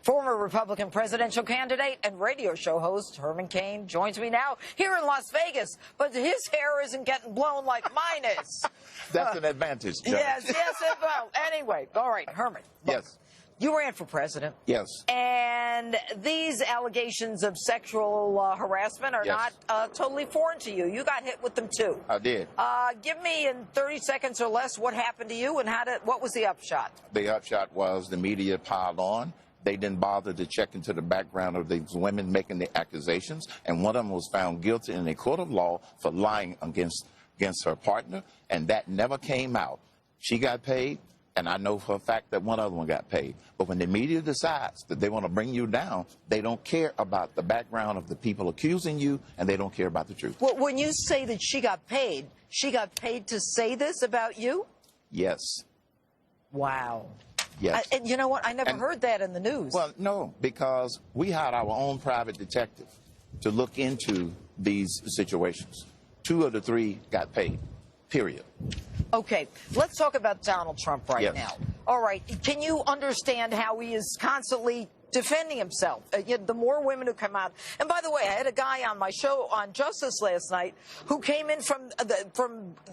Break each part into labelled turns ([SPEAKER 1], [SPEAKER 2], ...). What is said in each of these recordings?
[SPEAKER 1] Former Republican presidential candidate and radio show host Herman Cain joins me now here in Las Vegas, but his hair isn't getting blown like mine is.
[SPEAKER 2] That's an advantage, Judge.
[SPEAKER 1] Yes, well, anyway, all right, Herman. Look,
[SPEAKER 2] yes.
[SPEAKER 1] You ran for president.
[SPEAKER 2] Yes.
[SPEAKER 1] And these allegations of sexual harassment are
[SPEAKER 2] Yes.
[SPEAKER 1] not totally foreign to you. You got hit with them, too.
[SPEAKER 2] I did.
[SPEAKER 1] Give me in 30 seconds or less what happened to you and what was the upshot?
[SPEAKER 2] The upshot was the media piled on. They didn't bother to check into the background of these women making the accusations, and one of them was found guilty in a court of law for lying against her partner, and that never came out. She got paid, and I know for a fact that one other one got paid. But when the media decides that they want to bring you down, they don't care about the background of the people accusing you, and they don't care about the truth.
[SPEAKER 1] Well, when you say that she got paid to say this about you?
[SPEAKER 2] Yes.
[SPEAKER 1] Wow.
[SPEAKER 2] Yes.
[SPEAKER 1] And you know what? I never heard that in the news.
[SPEAKER 2] Well, no, because we had our own private detective to look into these situations. 2 of the 3 got paid, period.
[SPEAKER 1] Okay, let's talk about Donald Trump right
[SPEAKER 2] Yes.
[SPEAKER 1] now. All right, can you understand how he is constantly defending himself? The more women who come out, and by the way, I had a guy on my show on Justice last night who came in from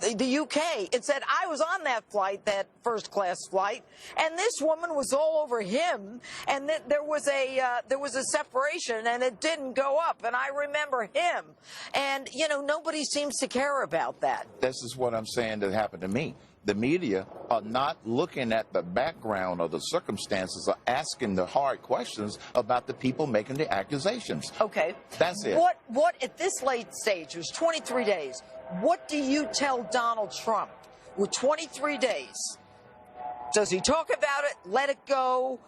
[SPEAKER 1] the UK and said I was on that flight, that first-class flight, and this woman was all over him, and there was a separation, and it didn't go up, and I remember him, and you know nobody seems to care about that.
[SPEAKER 2] This is what I'm saying that happened to me. The media are not looking at the background or the circumstances or asking the hard questions about the people making the accusations.
[SPEAKER 1] Okay.
[SPEAKER 2] That's it.
[SPEAKER 1] What at this late stage, there's 23 days, what do you tell Donald Trump with 23 days? Does he talk about it, let it go?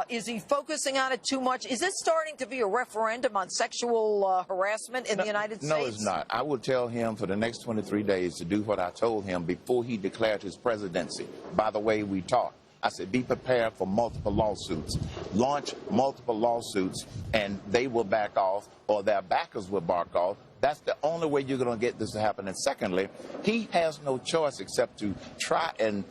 [SPEAKER 1] Is he focusing on it too much? Is this starting to be a referendum on sexual harassment in the United States?
[SPEAKER 2] No, it's not. I will tell him for the next 23 days to do what I told him before he declared his presidency. By the way, we talked. I said, be prepared for multiple lawsuits. Launch multiple lawsuits, and they will back off, or their backers will back off. That's the only way you're going to get this to happen. And secondly, he has no choice except to try and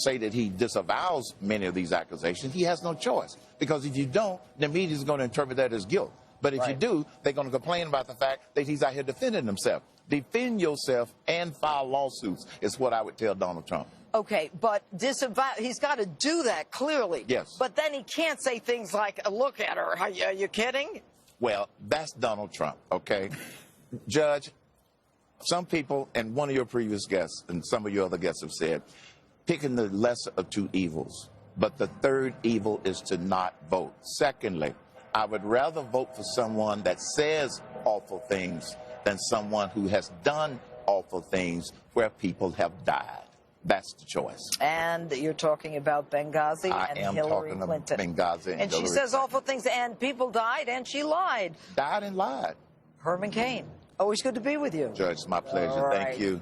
[SPEAKER 2] say that he disavows many of these accusations. He has no choice, because if you don't, the media is going to interpret that as guilt. But if you do, they're going to complain about the fact that he's out here defending himself. Defend yourself and file lawsuits is what I would tell Donald Trump.
[SPEAKER 1] Okay, but he's got to do that, clearly.
[SPEAKER 2] Yes.
[SPEAKER 1] But then he can't say things like, look at her. Are you kidding?
[SPEAKER 2] Well, that's Donald Trump, okay? Judge, some people, and one of your previous guests and some of your other guests have said, picking the lesser of 2 evils. But the third evil is to not vote. Secondly, I would rather vote for someone that says awful things than someone who has done awful things where people have died. That's the choice.
[SPEAKER 1] And you're talking about Benghazi and Hillary Clinton.
[SPEAKER 2] I am talking about Benghazi and Hillary
[SPEAKER 1] she says awful things, and people died, and she lied.
[SPEAKER 2] Died and lied.
[SPEAKER 1] Herman Cain, always good to be with you.
[SPEAKER 2] Judge, it's my pleasure.
[SPEAKER 1] All right.
[SPEAKER 2] Thank you.